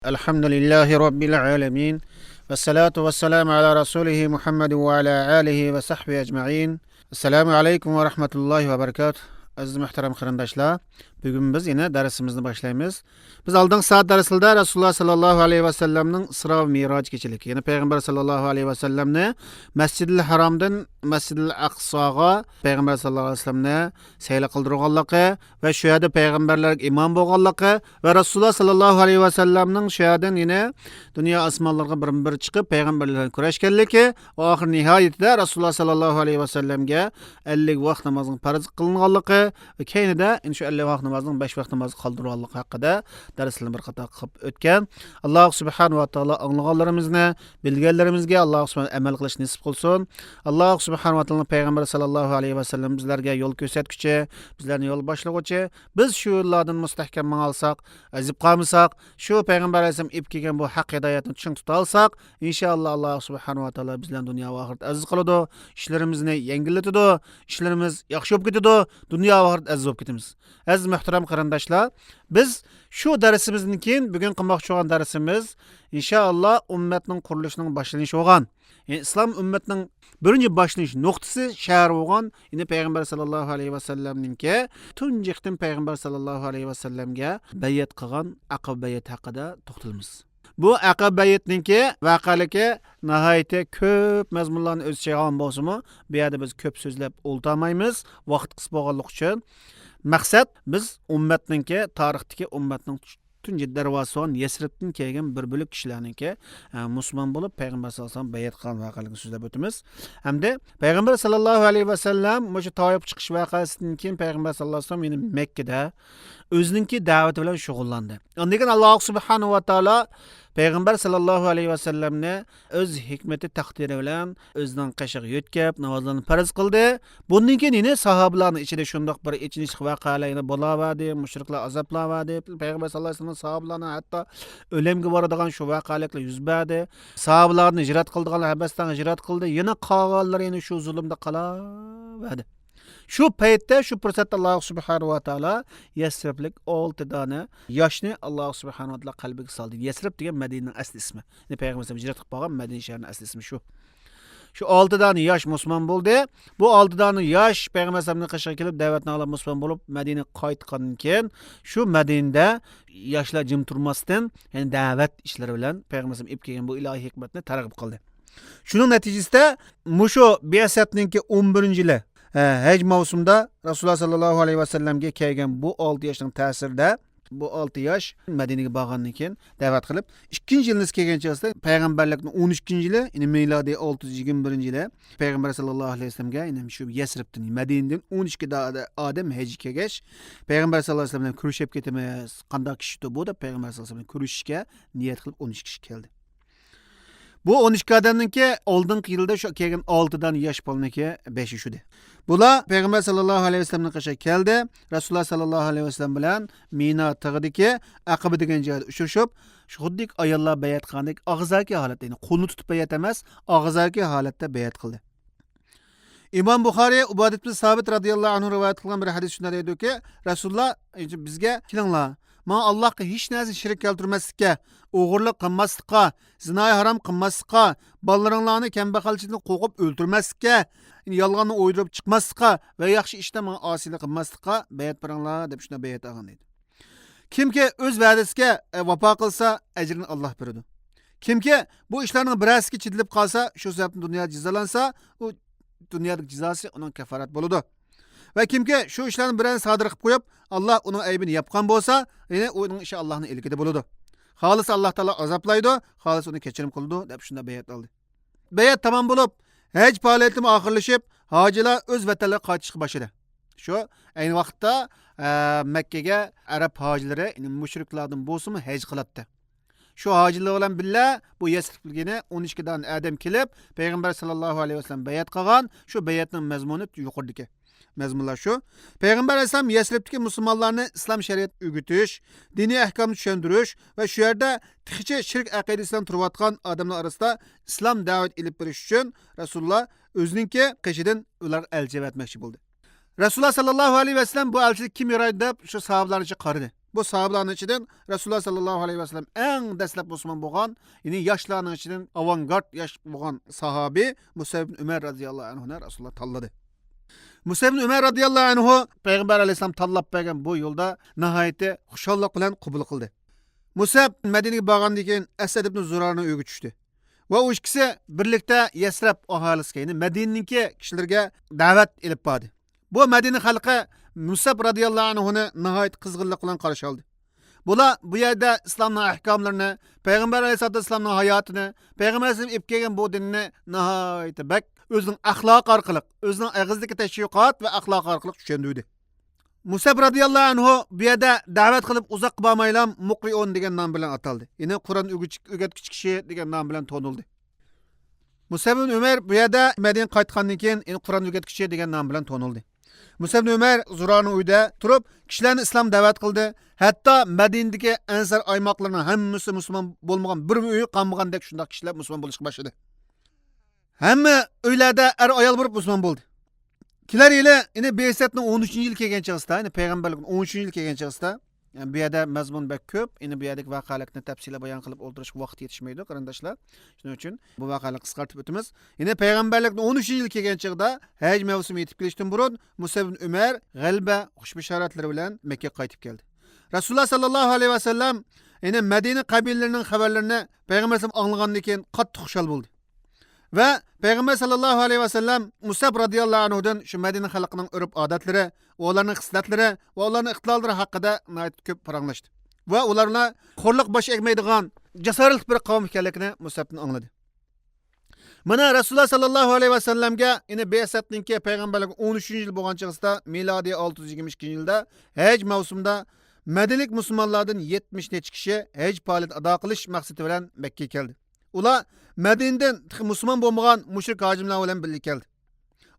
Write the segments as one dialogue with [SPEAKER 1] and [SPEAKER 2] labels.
[SPEAKER 1] Elhamdülillahi Rabbil alemin. Ve salatu ve selamu ala Resulihi Muhammedin ve ala alihi ve sahbihi ecma'in. Esselamu aleyküm ve rahmetullahi ve berekatuh. Aziz muhterem kırındaşlar. Bugün biz yine dersimizni başlaymiz. Biz aldığın saat dersinde Resulullah sallallahu aleyhi ve sellem'nin Isra ve Miraç geçilik. Yani Peygamber sallallahu aleyhi ve sellem'ni Mescid-i Haram'dan Mescid-i Aqsaga Peygamber sallallahu aleyhi ve sellem'ni seyli kıldırganlığı ve şu yerda peygamberler imam bolganlığı ve Resulullah sallallahu aleyhi ve sellem'nin şu yerden yine dünya asmanlarına bir çıkıp peygamberlerle kurashganligi ve ahir nihayetinde Resulullah sallallahu aleyhi ve sellem'ge 50 vaqt namazının farz kılınganlığı ve keynide inshu 50 vaqt namazının 5 vaqt namazı kaldırganlığı hakkında derslerini bir qator qilib o'tgan. Alloh subhanahu va taolo anlaganlarimizni, bilganlarimizga Alloh subhanahu amal qilish nasib qilsin. Alloh subhanahu va taolo payg'ambar sallallohu alayhi va sallam bizlarga yo'l ko'rsatguchi, bizlarni yo'l boshlag'uvchi. Biz shu yo'llardan mustahkam mang'alsak, azib qolmasak, shu payg'ambar alayhisalom ib kelgan bu haq hidoyatni tushunib tuta olsak, inshaalloh Alloh subhanahu va taolo bizlarni dunyo va oxirat aziz qiladi, ishlarimizni yengillatadi, ishlarimiz yaxshi bo'lib ketadi, dunyo va oxirat aziz bo'lib ketamiz. Aziz muhtaram qarindoshlar, biz şu dersimizden keyin bugün qilmoqchi bo'lgan dersimiz inshaalloh ummatning qurilishining boshlanishi bo'lgan. Yani İslam ümmetinin birinci başlanish nuqtasi shahar bo'lgan. Yani Peygamber sallallahu aleyhi ve sellem'ninki tunji qitim Peygamber sallallahu aleyhi ve sellem'ga bayat qilgan Aqaba bayat haqida to'xtalamiz. Bu Aqaba bayatninki vaqaligi nihoyatda ko'p mazmunlarni o'z ichiga olgan bo'lsa-mu, bu yerda biz ko'p so'zlab o'ltirmaymiz, vaqt qis bo'lganligi uchun. Maqsad biz ummatninki tarixdagi ummatning tunji darvozason Yesribdan kelgan bir bo'lak kishilarniki musulmon bo'lib payg'ambar sallallohu alayhi vasallam bayat qilgan voqealarni so'zlab o'tamiz. Hamda payg'ambar sallallohu alayhi vasallam o'sha Toyib chiqish voqeasidan keyin payg'ambar sallallohu alayhi vasallam yana Makkada o'zininki da'vati bilan shug'ullandi. Undan keyin Alloh subhanahu va taolo payg'ambar sallallohu alayhi vasallamni o'z hikmati taqdiri bilan o'zining qashig'i yo'tkab namozlarni farz qildi. Bundan keyin yana sahobalarning ichida shundoq bir ichinishli voqealar bo'lavadi, mushriklar azoblavadi. Payg'ambar sallallohu alayhi vasallam sahobalarni hatto o'limga boradigan shu voqealar yuz berdi. Sahobalarni hijrat qildiganlar habasdan hijrat qildi. Yana qolganlar yana shu zulmda qolavadi. Şu paytda, şu fursatda Alloh subhanahu va taolo Yesriblik 6 dona yoshni Alloh subhanahu va taolo qalbiga soldi. Yesrib degan Madinaning asli ismi. Yani Peygamber hijrat qilib qolgan Madina shahrining asli ismi shu. Şu 6 dona yosh musulmon bo'ldi. Bu 6 dona yosh Peygamber sallamning qashig'iga kelib da'vatni olib musulmon bo'lib Madinaga qaytgandan keyin shu Madinada yoshlar jim turmasdan, ya'ni da'vat ishlari bilan Peygamber sallam ib kelgan bu ilohiy hikmatni targ'ib qildi. Shuning natijasida mushu bi'asatninki 11-yili Haj mavsumida Rasululloh sallallohu alayhi va sellemga kelgan bu 6 yoshning ta'sirida bu 6 yosh Madinaga borgandan keyin da'vat qilib, 2-yilni kelgancha payg'ambarlikning 13-yili, ya'ni milodiy 621-yili payg'ambar sallallohu alayhi va sellemga, ya'ni shu Yesribdan Madinadan 12 odam haj kelgach, payg'ambar sallallohu alayhi va sellam kurashib ketamiz. Qanday kishi bu deb payg'ambar sallallohu alayhi va sellam kurashishga niyat qilib 13 kishi keldi. Bu 12 odamninki oldingi yilda shu kelgan 6 dan yosh bolniki 5 shudi. Bular payg'ambar sallallohu alayhi vasallamning qashiga keldi. Rasululloh sallallohu alayhi vasallam bilan Mina tog'idagi Aqaba degan joyda uchrashib, shu xuddi ayollar bayat qilgandek og'zaki holatda, ya'ni qo'lni tutib bayat emas, og'zaki holatda bayat qildi. İmam Buxoriy Ubadat ibn Sabit radhiyallohu anhu rivoyat qilgan bir hadis shunday deydi-ki, Rasululloh bizga kelinglar, "Men Allohga hech narsa shirik keltirmaslikka, o'g'irlik qilmaslikka, zinoy harom qilmaslikka, bolalaringlarni kambag'alchilikni qo'qib o'ltirmaslikka, yolg'onni o'ydirib chiqmaslikka va yaxshi ishda men osiylik qilmaslikka bayat beringlar" deb shunday bayat olgan edi. Kimki o'z va'dasiga vafo qilsa, ajrini Alloh beradi. Kimki bu ishlarning birasiga chidilib qolsa, shu sababdan dunyoda jazolansa, u dunyodagi jazosi uning kafarat bo'ladi. Va kimki shu ishlarning birini sodir qilib qo'yib, Alloh uning aybini yapgan bo'lsa, ya'ni uning ishi Allohning ilkida bo'ladi. Xolis Alloh taolo azoblaydi, xolis uni kechirim qiladi deb shunday bayat oldi. Bayat tamom bo'lib, haj faoliyati oxirlashib, hojilar o'z vatanlariga qaytishga boshladi. Shu ayni vaqtda Makkaga arab hojilari, ya'ni mushriklardan bo'lsa-mu haj qiladi. Shu hojilar bilan billa bu Yesribligini 12 dan odam kelib, payg'ambar sallallohu alayhi vasallam bayat qilgan. Shu bayatning mazmuni yuqoridagi mazmunlar shu. Payg'ambar alayhisalom Yesribdagi musulmonlarni islom shariat o'rgatish, diniy ahkomni tushuntirish va shu yerda tixicha shirk aqidasidan turayotgan odamlar orasida islom da'vat ilib berish uchun Rasululloh o'zininki qishidan ular elchi etmoqchi bo'ldi. Rasululloh sallallohu alayhi vasallam bu elchilik kim yaraydi deb shu sahobalarga qaradi. Bu sahabalarning ichidan Rasululloh sallallohu alayhi vasallam eng dastlab musulmon bo'lgan, ya'ni yoshlarning ichidan avangard yosh bo'lgan sahabi Musa ibn Umar radhiyallohu anhu Rasululloh tanladi. Musa ibn Umar radhiyallohu anhu Payg'ambar alayhisalom tanlab bergan bu yo'lda nihoyatda xushallik bilan qabul qildi. Musa Madinaga borgandan keyin Asad ibn Zurarning uyiga tushdi. Va u ikkisi birlikda Yasrab aholisiga, ya'ni Madinadagi kishilarga da'vat elib bordi. Bu Madina xalqi Musa radhiyallohu anhuni nihoyat qizg'inlik bilan qarshi oldi. Bular bu yerda islomning ahkomlarini, Payg'ambar alayhisolamning hayotini, Payg'ambar alayhisolam olib kelgan bu dinni nihoyat bak o'zining axloq orqali, o'zining og'izdagi tashviqot va axloq orqali tushundirdi. Musa radhiyallohu anhu bu yerda da'vat qilib uzoq bormaylam muqriun degan nom bilan ataldi. Ya'ni Qur'on o'rgatuvchi kishi degan nom bilan tonildi. Musa ibn Umar bu yerda Madinaga qaytgandan keyin Qur'on o'rgatuvchi degan nom bilan tonildi. Musa ibn Umar Zurarning uyida turib, kishilarni islom da'vat qildi. Hatto Madinadagi Ansar aymoqlarining hammasi musulmon bo'lmagan, bir uyi qolmagandek shunday kishilar musulmon bo'lishga boshladi. Hamma uylarda ayol bo'lib musulmon bo'ldi. Kelar yili ine Beysatning 13-yil kelgan chig'isida, ya'ni payg'ambarlikning 13-yil kelgan chig'isida, yani bu yerda mazmun bak ko'p, endi bu yerdagi voqealarni tafsila bayon qilib o'ldirishga vaqt yetishmaydi, qarindoshlar. Shuning uchun bu voqealarni qisqartib o'tamiz. Endi payg'ambarlikning 13-yil kelgan chig'ida haj mavsumi yetib kelishdan burun Musa ibn Umar g'alba xushbishoratlari bilan Makka ga qaytib keldi. Rasululloh sallallohu alayhi vasallam endi Madina qabilalarining xabarlarini payg'ambar sollallohu anglagandan keyin qattiq xushal bo'ldi. Va Payg'ambar sallallohu alayhi vasallam Musa radhiyallohu anhudan shu Madina xalqining urf-odatlari, ularning xislatlari va ularning ixtilollari haqida ko'p paranglashdi. Va ularni xo'rliq bosh egmaydigan jasoratli bir qavm ekanligini Musabdan angladi. Mana Rasululloh sallallohu alayhi vasallamga ina Beysatninki payg'ambarlik 13-yil bo'lgan chig'ida milodiy 622-yilda haj mavsumida Madinalik musulmonlardan 70 necha kishi haj faoliyat ado qilish maqsadi bilan Makka ga keldi. Ular Madinadan musulmon bo'lmagan mushrik hojimlar bilan birga keldi.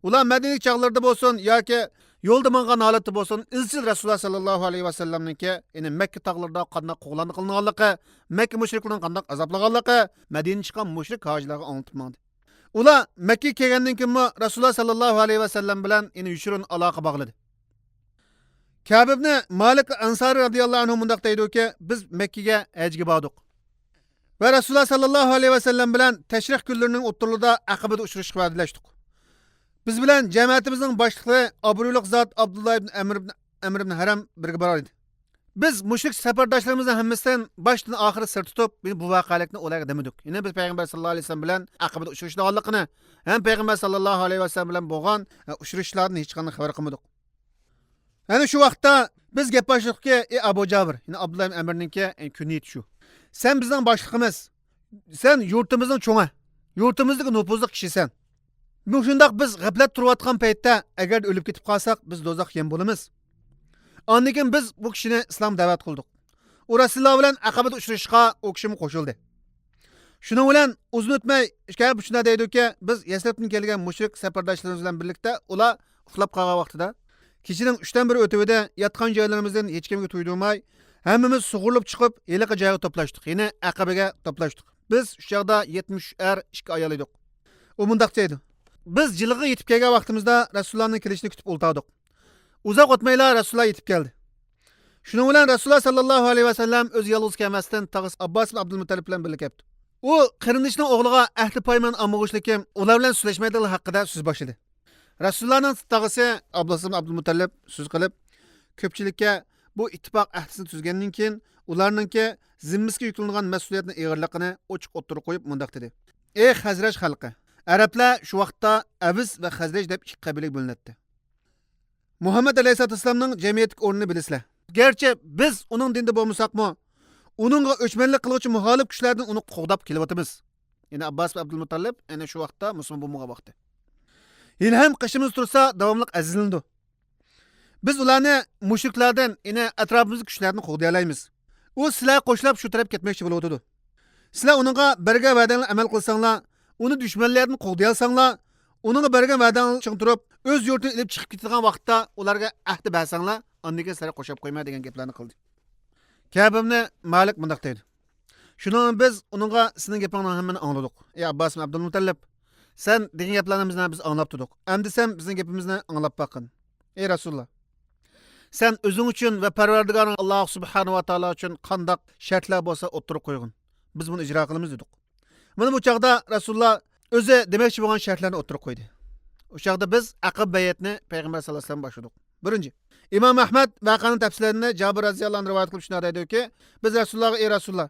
[SPEAKER 1] Ular Madinalik chaqlarda bo'lsin yoki yo'lda mangan holatda bo'lsin, izchil Rasululloh sallallohu alayhi vasallamningki, ya'ni Makka tog'larida qanday qo'g'lanib qilinganligi, Makka mushriklarining qanday azoblaganligi Madinadan chiqqan mushrik hojilarga anlatib mandi. Ular Makka kelgandan keyin Rasululloh sallallohu alayhi vasallam bilan ya'ni yushurun aloqa bog'ladi. Ka'b ibn Malik Ansari radhiyallohu anhu mundaq deydi-ki, biz Makka ga hajga bordik. Ve Rasulullah sallallahu aleyhi ve sellem bilen teşrih günlerinin oturluğunda Aqabada uçuruşuq va'dalashdik. Biz bilen cemaatimizin başlığı Abdullah zat Abdullah ibn Amr ibn Haram birga borar edi. Biz müşrik seferdaşlarımızın hammasidan baştan ahiri sir tutib, bu voqealikni ularga demadik. Yine biz Payg'ambar sallallohu alayhi vasallam bilan Aqabada uçurishganligini, hem Payg'ambar sallallohu alayhi vasallam bilan bo'lgan uçurishlarni hech qanday xabar qilmadik. Yani şu vaqtda biz gap boshladik-ki, Abu Jabir, yine Abdullah ibn Amr'ninki kuniyat shu. Sen bizden başlıqımız, sen yurtimizning çoğu, yurtimizdagi nüfuzli kişisin. Bu şundaq biz g'aflat turayotgan paytda agar o'lib ketib qolsak, biz do'zax yem bo'lamiz. Ondan keyin biz bu kishini islom da'vat qildik. U Rasululloh bilan Aqabada uchrashishga u kishi qo'shildi. Shuning bilan uzun o'tmay, Ka'b shuna deydi-ki, biz Yasribdan kelgan mushrik safardoshlarimiz bilan birlikda ular uxlab qolgan vaqtida kechining 3dan biri o'tibida yotgan joylarimizdan hech kimga to'ydurmay hammamiz sug'urilib chiqib, heliqi joyga to'plashdik. Yine Aqabaga to'plashdik. Biz shu yerda 70 er 2 ayol edik. U mundaq deydi. Biz jilg'i yetib kelgan vaqtimizda Rasulullohning kelishini kutib o'ltirdik. Uzoq o'tmaylar Rasululloh yetib keldi. Shuning bilan Rasululloh sallallohu alayhi vasallam o'z yolg'iz kelmasdan tag'is Abbos ibn Abdul Muttalib bilan birga keldi. U qarindishning o'g'liga ahli poymon olmoqchiligim, ular bilan so'zlashmaydigan haqida so'z boshladi. Rasulullohning tag'isi Abbos ibn Abdul Muttalib so'z qilib, ko'pchilikka bu ittifoq ahdisini tuzgandan keyin ularningki zimmasiga yuklangan mas'uliyatni og'irligini ochiq o'tirib qo'yib mundaq dedi. Ey Xazraj xalqi, arablar shu vaqtda Aviz va Xazraj deb ikki qabilaga bo'linadi. Muhammad alayhisolamning jamiyatdagi o'rnini bilasizlar. Gerçi biz uning dinida bo'lmasaqmi, uningga o'chmanlik qiluvchi muxolif kuchlardan uni qo'g'dab kelyapmiz. Ya'ni Abbos va Abdul Muttalib ana shu vaqtda musulmon bo'lmagan vaqtda. Ilham qishimiz tursa davomli azizlandi. Biz ularni mushriklardan, yine atrofimizdagi kuchlarni qo'g'day olamiz. U sizlar qo'shilib shu taraf ketmoqchi bo'ladi. Sizlar uningga birga va'dalarni amal qilsanglar, uni dushmanlardan qo'g'day olsanglar, uningga bergan va'dani ching turib, o'z yurtidan ilib chiqib ketgan vaqtda ularga ahd bersanglar, ondan sizlar qo'shib qo'yma degan gaplarni qildi. Ka'b ibn Malik mundaq dedi. Shundan biz uningga sizning gapingni hammani angladik. Ey Abbos ibn Abdul Muttalib, sen degan gaplarimizni biz anglab turdik. Endi sen bizning gapimizni anglab boqin. Ey Rasululloh, sen özün üçün və Pərverdigarın Allah subhanahu wa taala üçün qandaq şərtlər bolsa oturub qoyğun. Biz bunu icra qılımız dedik. Mana bu çağda Rasulullah özü deməkçi bolğan şərtlərni oturub qoydu. O çağda biz aqib bayatni Peyğəmbər sallallahu əleyhi və səlləm başladık. Birinci, İmam Ahmad vaqanın təfsirlərində Cabir radhiyallahu anh rivayet qılıb şuna deydi ki, biz Rasulullah'a ey Rasulullah,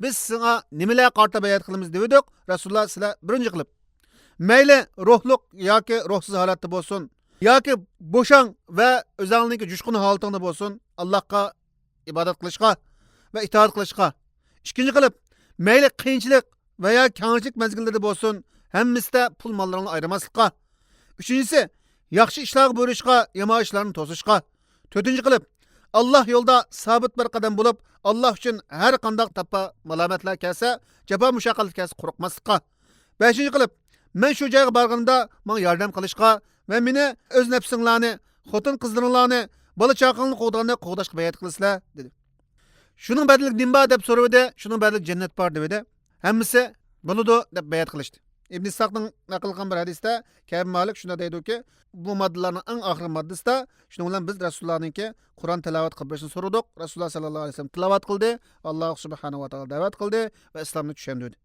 [SPEAKER 1] biz sizə nimələr qarta bayat qılımız dedik. Rasulullah sizə birinci qılıb mayli ruhluq yoki ruhsiz holatda bo'lsin, yoki bo'shang va o'zingizning jushqun holatingda bo'lsin, Allohga ibodat qilishga va itoat qilishga. Ikkinchi qilib, mayli qiyinchilik va yo kengchilik mezgillarida bo'lsin, hammasida pul mollaringni ayirmaslikqa. Üçüncüsü, yaxshi ishlarga bo'lishga, yomon ishlarni to'sishga. To'rtinchi qilib, Alloh yo'lda sabit bir qadam bo'lib, Alloh uchun har qanday tappa malomatlar kelsa, jafo mushaqqat kelsa qo'rqmaslikqa. Beshinchi qilib, men shu joyga borganimda menga yordam qilishga va meni o'z nafsinglarni, xotin qizlaringlarni, bola chaqanglarni qo'g'daganda qo'g'dashga bayat qilasizlar dedi. Shuning badalik din bor deb so'radi, shuning badalik jannat bor dedi. Hammasi bo'ladi deb bayat qilishdi. İbn Sa'd'ın naql qilgan bir hadisda Ka'b Malik shunda deydi-ki, bu moddalarning eng oxirgi moddasida shuning bilan biz Rasulullohninki Qur'on tilovat qilishni so'radik. Rasululloh sallallohu alayhi vasallam tilovat qildi, Alloh subhanahu va taolo da'vat qildi va islomni tushuntirdi.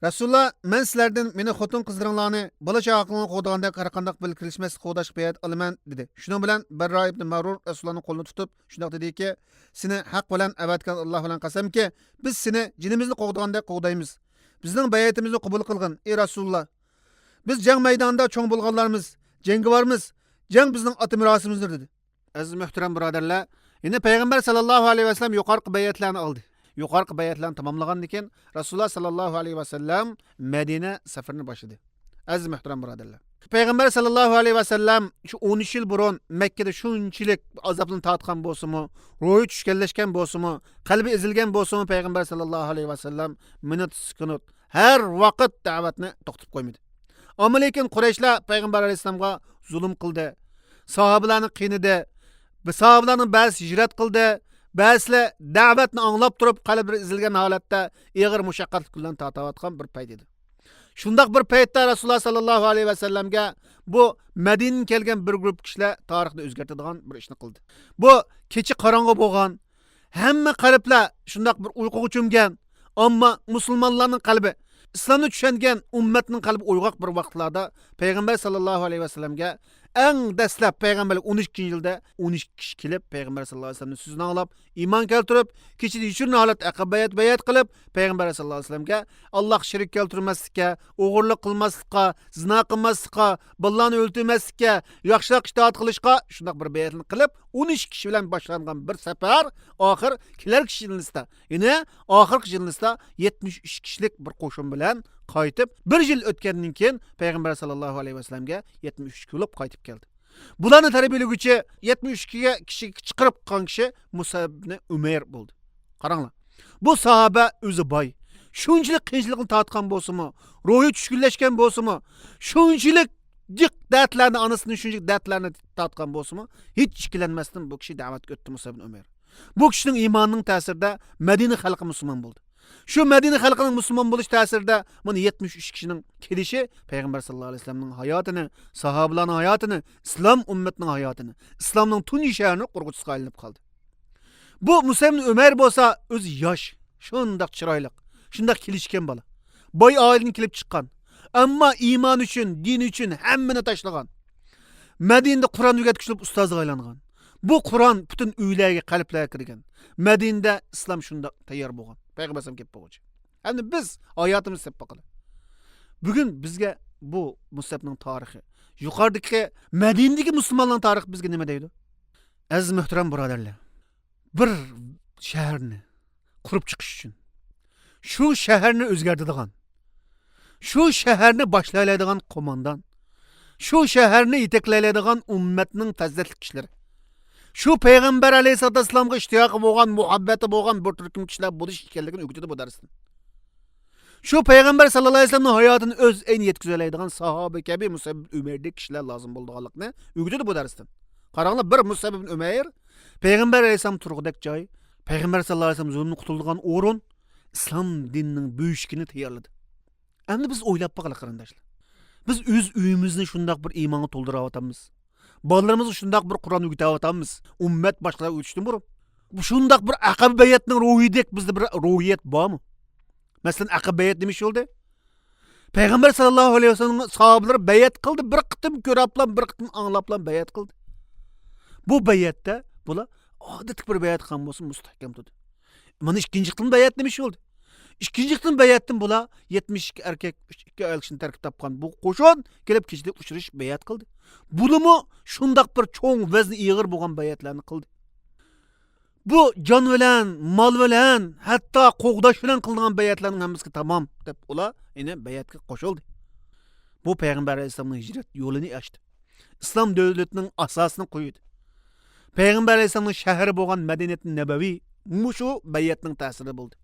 [SPEAKER 1] Rasululloh, men sizlardan meni xotin qizlaringlarni bola chaqanglarni qo'yganda qaraqandaq bil kirishmas qo'dash bayat olaman dedi. Shuning bilan Barra ibn Marur Rasulullohning qo'lini tutib shunday dediki, seni haq bilan avatgan Alloh bilan qasamki, biz seni jinimizni qo'yganda qo'ydaymiz. Bizning bayatimizni qabul qilgin ey Rasululloh. Biz jang maydonida cho'ng bo'lganlarmiz, jangovarmiz. Jang bizning ota mirosimizdir dedi. Aziz muhtaram birodarlar, endi payg'ambar sallallohu alayhi vasallam yuqorqi bayatlarni oldi. Yuqorqi bayatlarni tamomlagandan keyin Rasululloh sallallohu alayhi vasallam Madina safarini boshladi. Aziz muhtaram birodarlar, payg'ambar sallallohu alayhi vasallam shu 13 yil burun Makkada shunchalik azobni tortgan bo'lsa-mu, ro'yi tushganlashgan bo'lsa-mu, qalbi ezilgan bo'lsa-mu, payg'ambar sallallohu alayhi vasallam minut sekund har vaqt da'vatni to'xtatib qo'ymadi. Ammo lekin Qurayshlar payg'ambar alayhisolamga zulm qildi. Sahobalarni qiynadi. Sahobalarning ba'zi hijrat qildi. Ba'zilar da'vatni anglab turib qalbi ezilgan holatda ig'ir mushaqqat bilan tortayotgan bir payt edi. Shundaq bir paytda Rasululloh sallallohu alayhi vasallamga bu Madinadan kelgan bir guruh kishilar tarixni o'zgartiradigan bir ishni qildi. Bu kecha qorong'i bo'lgan, hamma qalblar shundaq bir uyquga cho'mgan, ammo musulmonlarning qalbi, islomni tushungan ummatning qalbi uyg'oq bir vaqtlarda payg'ambar sallallohu alayhi vasallamga eng dastlab payg'ambarlik 12-yilda 12 kishi kelib payg'ambar sallallohu alayhi vasallamning so'zini anglab, iymon keltirib, kechida yashirgan holat aqabayat bayat qilib, payg'ambar sallallohu alayhi vasallamga Alloh shirik keltirmaslikka, o'g'irlik qilmaslikka, zina qilmaslikka, bolalarni o'ldirmaslikka, yaxshilik itoat qilishga shunday bir bayatni qilib, 13 kishi bilan boshlangan bir safar oxir kelar kishilikda, ya'ni oxirgi yilda 73 kishilik bir qo'shin bilan qaytib, bir yil o'tgandan keyin payg'ambar sallallohu alayhi vasallamga 73 bo'lib qaytib keldi. Bularni tarbiyalaguvchi 72 ga kishi chiqarib qolgan kishi Musab ibn Umayr bo'ldi. Qaranglar. Bu sahoba o'zi boy. Shunchalik qiyinchilikni tortgan bo'lsa-mu, ro'yi tushkunlashgan bo'lsa-mu, shunchalik jiq dardlarni onasining shunchalik dardlarni tortgan bo'lsa-mu, hech ikkilanmasdan bu kishi da'vatga o'tdi Musab ibn Umayr. Bu kishining iymonining ta'sirida Madina xalqi musulmon bo'ldi. Shu Madina xalqining musulmon bo'lish ta'sirida mana 73 kishining kelishi payg'ambar sallallohu alayhi vasallamning hayotini, sahobalarning hayotini, islom ummatining hayotini, islomning tunji shahrini qurg'uchisiga aylanib qoldi. Bu Musab ibn Umayr bo'lsa o'zi yosh, shundoq chiroyli, shundoq kelishgan bola. Boy oiladan kelib chiqqan, ammo iymon uchun, din uchun hammani tashlagan. Madinada Qur'on o'rgatib ustozga aylangan. Bu Qur'on butun uylarga, qalblarga kirgan. Madinada islom shundoq tayyor bo'lgan. Payg'ambar sallam kelib bo'lgan. Endi biz hayotimiz deb boqalar. Bugun bizga bu Musabning tarixi, yuqoridagi Madinadagi musulmonlarning tarixi bizga nima deydi? Aziz muhtaram birodarlar, bir shaharni qurib chiqish uchun, shu shaharni o'zgartiradigan, shu shaharni boshlaydigan qo'mondan, shu shaharni yetaklaydigan ummatning fazilatli kishilari, shu payg'ambar alayhisolamga ishtiyoqi bo'lgan, muhabbati bo'lgan bir turkum kishilar bo'lish ekanligini o'rgatadi bu darsda. Shu payg'ambar sallallohu alayhi vasallamning hayotini o'z ayni yetkazoladigan sahoba kabi Musab ibn Umayr'dek kishilar lozim bo'lganligini o'rgatadi bu darsda. Qaranglar, bir Musab ibn Umayr payg'ambar alayhisolam turg'idek joy, payg'ambar sallallohu alayhi vasallam zulmni qutulgan o'rin, islom dinining bo'yishkini tayyorladi. Endi biz o'ylab boqaylik qarindoshlar. Biz o'z uyimizni shundoq bir iymonga to'ldiryapmiz. Balalarımızga şundaq bir Qur'on öğütäwatamiz. Ummet başqa öğütüşden burun. Bu şundaq bir Aqaba bayatning ruhidek bizde bir ruhiyet bormi? Masalan, Aqaba bayat nima bo'ldi? Payg'ambar sallallohu alayhi vasallam sahobalari bayat qildi, bir qitim ko'raplan, bir qitim anglaplan bayat qildi. Bu bayatda bular odatlik bir bayat qilgan bo'lsa mustahkam turdi. Mana ikkinchi qitim bayat nima bo'ldi? İkinci qitim bayatdan bular 72 erkek, 2 ayol kishini tarkib topgan. Bu qo'shin kelib kechida uchrash bayat qildi. Bunimi shundaq bir cho'ng vazni ig'ir bo'lgan bayatlarni qildi. Bu jon bilan, mol bilan, hatto qo'g'dash bilan qilingan bayatlarning hammasi tamom deb ular yana bayatga qo'shildi. Bu payg'ambar alayhisolamning hijrat yo'lini ochdi. Islom davlatining asosini qo'ydi. Payg'ambar alayhisolamning shahri bo'lgan Madinat Nabaviy mushu bayatning ta'siri bo'ldi.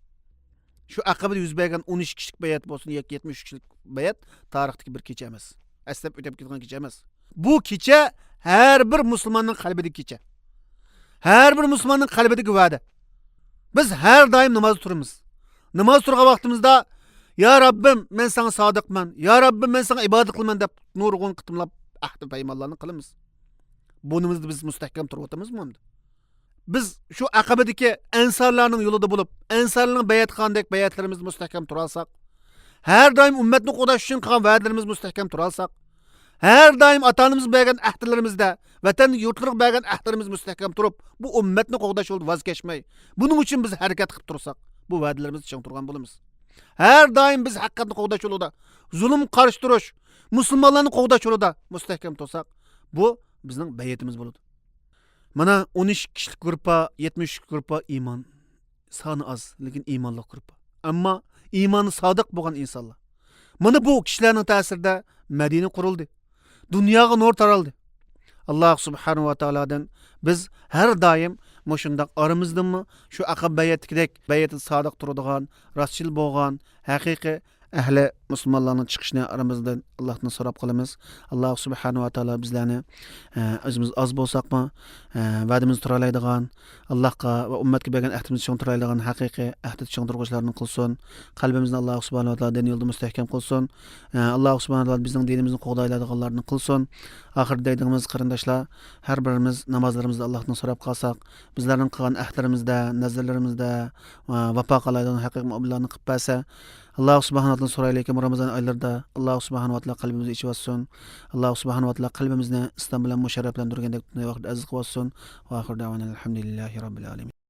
[SPEAKER 1] Şu Aqabada yuz bergan 13 kishilik bayat bo'lsin yoki 73 kishilik bayat tarixdagi bir kecha emas. Aslab o'tib ketgan kecha emas. Bu kecha har bir musulmonning qalbidagi kecha. Har bir musulmonning qalbidagi va'da. Biz har doim namoz turamiz. Namoz turgan vaqtimizda ya Rabbim men sana sodiqman, ya Rabbim men sana ibodat qilaman deb nurg'un qitimlab ahd paymonlarni qilamiz. Bunimizni biz mustahkam turib o'tamizmi endi? Biz şu Aqabadagi ansarlarning yo'lida bo'lib, ansarlarning bayat qilgandek bayatlarimizni mustahkam tura olsak, har doim ummatni qo'dash uchun qilgan va'dalarimizni mustahkam tura olsak, har doim ota-onamiz bergan ahdlarimizda, vatan yurtlarga bergan ahdlarimiz mustahkam turib, bu ummatni qo'dash yo'lida voz kechmay, buning uchun biz harakat qilib tursak, bu va'dalarimizni ching turgan bo'lamiz. Har doim biz haqiqatni qo'dash yo'lida, zulm qarshi turish, musulmonlarni qo'dash yo'lida mustahkam tursak, bu bizning bayatimiz bo'ladi. Mana 13 kishilik gruppa, 73 gruppa iymon. Soni az, lekin iymonli gruppa. Ammo iymoni sodiq bo'lgan insonlar. Mana bu kishilarning ta'sirida Madina qurildi. Dunyoga nur taraldi. Alloh subhanahu va taolodan biz har doim mushundaq oramizdami shu Aqaba bayatidek bayati sodiq turadigan, rostchil bo'lgan, haqiqiy ahli musulmonlarning chiqishini aramizdan Allohdan so'rab qolamiz. Alloh subhanahu va taolo bizlarni o'zimiz oz bo'lsaqmi, va'damizni tura oladigan, Allohga va ummatga bergan ahdimizni tushuntirib oladigan haqiqiy ahd tushuntiruvchilarni qilsin. Qalbimizni Alloh subhanahu va taolo din yo'lida mustahkam qilsin. Alloh subhanahu va taolo bizning dinimizni qo'g'daydiganlarni qilsin. Oxirida deydigimiz qarindoshlar, har birimiz namozlarimizda Allohdan so'rab qolsak, bizlarning qilgan ahdlarimizda, nazarlarimizda vafo qiladigan haqiqiy mu'minlarni qilib bersa, Alloh subhanahu va taolo so'raylik Ramazon oylarida Alloh subhanahu va taolo qalbimizni ichib olsin. Alloh subhanahu va taolo qalbimizni islom bilan musharraflantirgandek vaqt aziz qilsin. Va oxir davona alhamdulillahi robbil alamin.